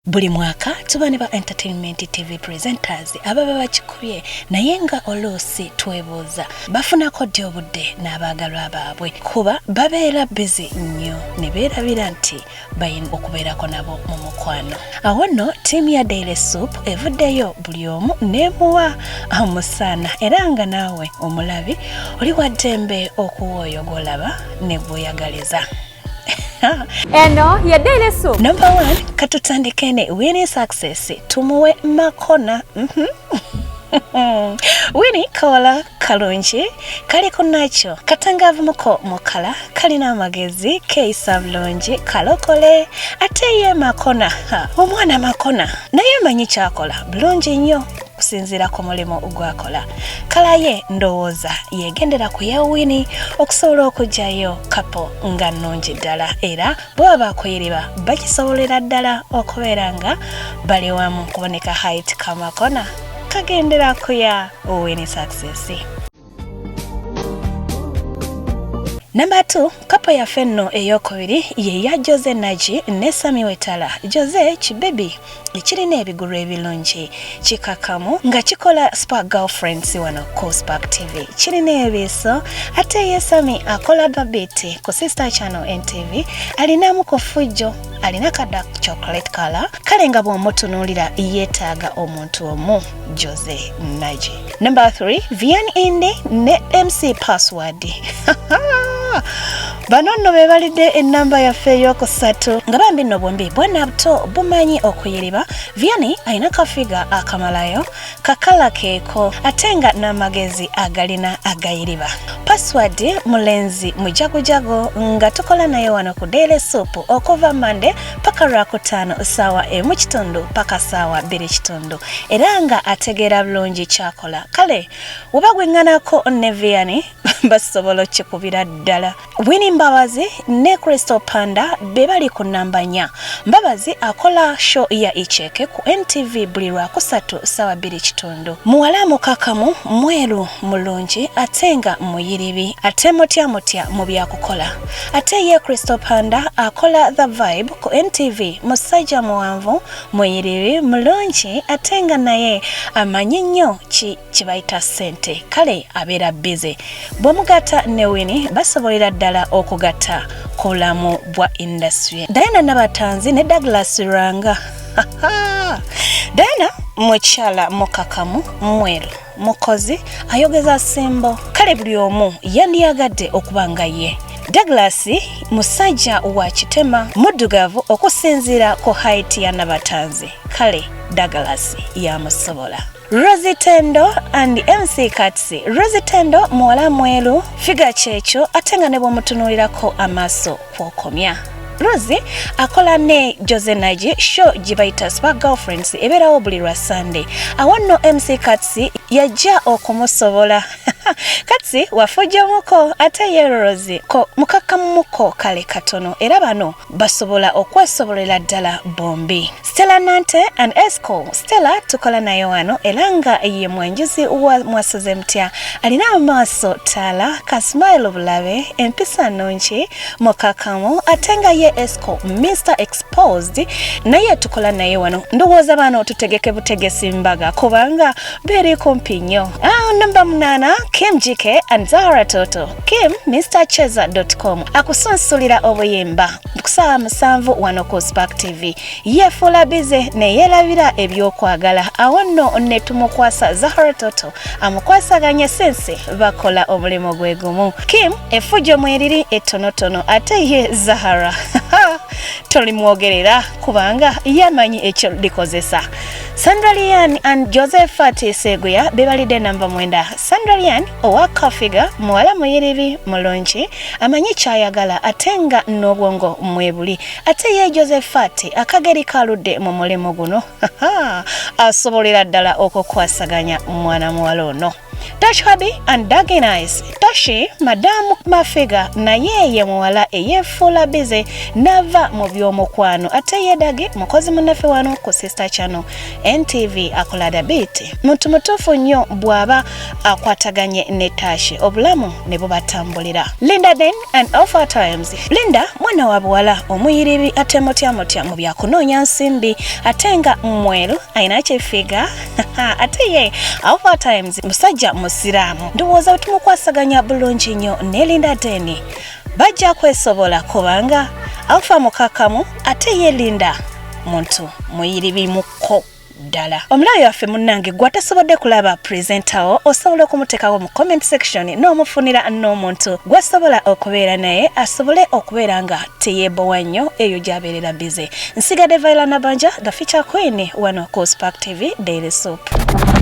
Buli mwaka tuba ne ba Entertainment TV presenters ababa bakikubye naye nga oluusi twebuuza bafunako ddi obudde n'abaagalwa baabwe kuba babeera busy nnyo ne beerabira nti bayina okubeerako nabo mu mukwano. Awo nno ttiimu ya Daily Soup evuddeyo buli omu n'emuwa omusaana era nga naawe omulabi oli wa ddembe okuwooyogolaba ne gweyagaliza. Eno ya Daily Soup. Number 1, katutandike ne Winnie Success tumuwe makona. Winnie kawala kalungi kali kunacho katangavu muko mukala kalina amagezi keisa bulungi kalokole ate ye makona omwana makona naye manyi kyakola bulungi nnyo kusinzira ku mulimu ogwakola. Kala ye ndowooza yegendera ku ya Winnie okusobola okujjayo kapo nga nnungi ddala era bwe bakuyiriba bakisobolera ddala okubeera nga bali wamu kuboneka height kamakona kagendera ku ya Winnie Success. Number 2, kapo ya fenno eyokubiri ye ya Jose Naji ne Sami Wetala. Jose kibebi ekirina ebigulu ebirungi kikakamu nga kikola Spark Girlfriends wano ku Spark TV. Kirina ebiso ate ye Sami akola babiti ku Sister Channel NTV alinamu ku fujjo alina ka dark chocolate color kale nga bw'omutunuulira yeetaaga omuntu omu Jose Naji. Number 3, Vian Indi ne MC Password. Bano nno be balidde ennamba yaffe ey'okusatu nga bambi nno bombi bwana buto bumanyi okuyiriba. Vianney alina kafiga akamalayo kakala keeko ate nga n'amagezi agalina agayiriba. Password mulenzi mujagujago nga tukola naye wano ku Daily Soup okuva Monday paka Lwakutaano ssaawa emu kitundu paka ssaawa bbiri kitundu era nga ategeera bulungi kyakola. Kale oba gweŋŋanako ne Vianney basobola okikubira ddala. Winnie Mbabazi ne Crystal Panda be bali ku nnamba 4. Mbabazi akola show ya Icheke ku NTV buli Lwakusatu ssaawa 2 kitundu. Muwala mukakamu mweru mulungi ate nga muyiribi ate mutya mu byakukola. Ate ye Crystal Panda akola The Vibe ku NTV musajja muwanvu muyiribi mulungi ate nga naye amanyi nnyo kibayita ssente kale abeera busy. Bw'omugata ne Winnie basobolera ddala okugatta ku bulamu bwa industry. Diana Nabatanzi ne Douglas Ranga. Diana mukyala mukakamu mweru mukozi ayogeza simbo kale buli omu yandiyagadde okuba nga ye. Douglas musajja wa kitema muddugavu okusinziira ku height ya Nabatanzi kale Douglas yamusobola. Rosie Tendo and MC Katsi. Rosie Tendo muwala mweru figa kyekyo ate nga ne bw'omutunuulirako amaaso kwokomya. Rosie akola ne Jose Naji show gibayita Spark Girlfriends ebeerawo buli lwa Sunday. Awo nno MC Katsi yajja okumusobola. Katsi wafujja muko ate ye Rosie ko mukakamuko kale katono era bano basobola okwesobolera ddala bombi. Stella Nante and Esco. Stella tukola naye wano era nga ye mwenjuzi wa Mwasoze Mutya alina amaaso taala ka smile bulabe empisa nnungi mukakamu ate nga ye Esco Mr. Exposed naye tukola naye wano ndowooza bano tutegeke butegesi mbaga kubanga beri kumpi nnyo. Namba 8, Kim GK and Zahara Toto. Kim MrCheza.com akusunsulira obuyimba kusaawa 7 wano ku Spark TV yefuula bize ne yeerabira ebyokwagala. Awo nno ne tumukwasa Zahara Toto amukwasaganya sense bakola omulimu gwe gumu. Kim efujjo mweriri ettonotono ate ye Zahara tolimwogerera kubanga yamanyi ekyo likozesa. Sandra Lian and Josephat Seguya bebalide namba 9. Sandra Lian owa kafiga muwala muyiribi mulungi amanyi kyayagala ate nga n'obwongo mwebuli ate ye Josephat akageri kaludde mu mulimu guno asobolera ddala okukwasaganya mwana muwala ono. Tash Hubby and Daggy Nice. Tashi, Madamu Mafiga, naye ye muwala eyefuula bize nava mu by'omukwano. Ate ye Daggy mukozi munaffe wano ku Sister Channel NTV akolada beat. Muntu mutuufu nnyo bw'aba akwataganye ne Tashi obulamu ne bubatambulira. Linda Den and Alpha Times. Linda mwana wa buwala omuyiribi ate mutya mu byakunoonya nsimbi ate nga mweru ayina kyefiga ate ye Alpha Times musajja musiraamu. Ndowooza tumukwasaganya bulungi nnyo ne Linda Den bajja kwesobola kubanga Alpha mukakamu ate ye Linda muntu muyiribi mukko ddala. Omulabi waffe munnange gwatasobodde kulaba presenter wo osobola okumuteekawo mu comment section n'omufunira n'omuntu gwasobola okubeera naye asobole okubeera nga teyeebowa nnyo eyo gy'abeerera bize. Nsigadde Vaila Nabanja, the feature queen wano ku Spark TV Daily Soap.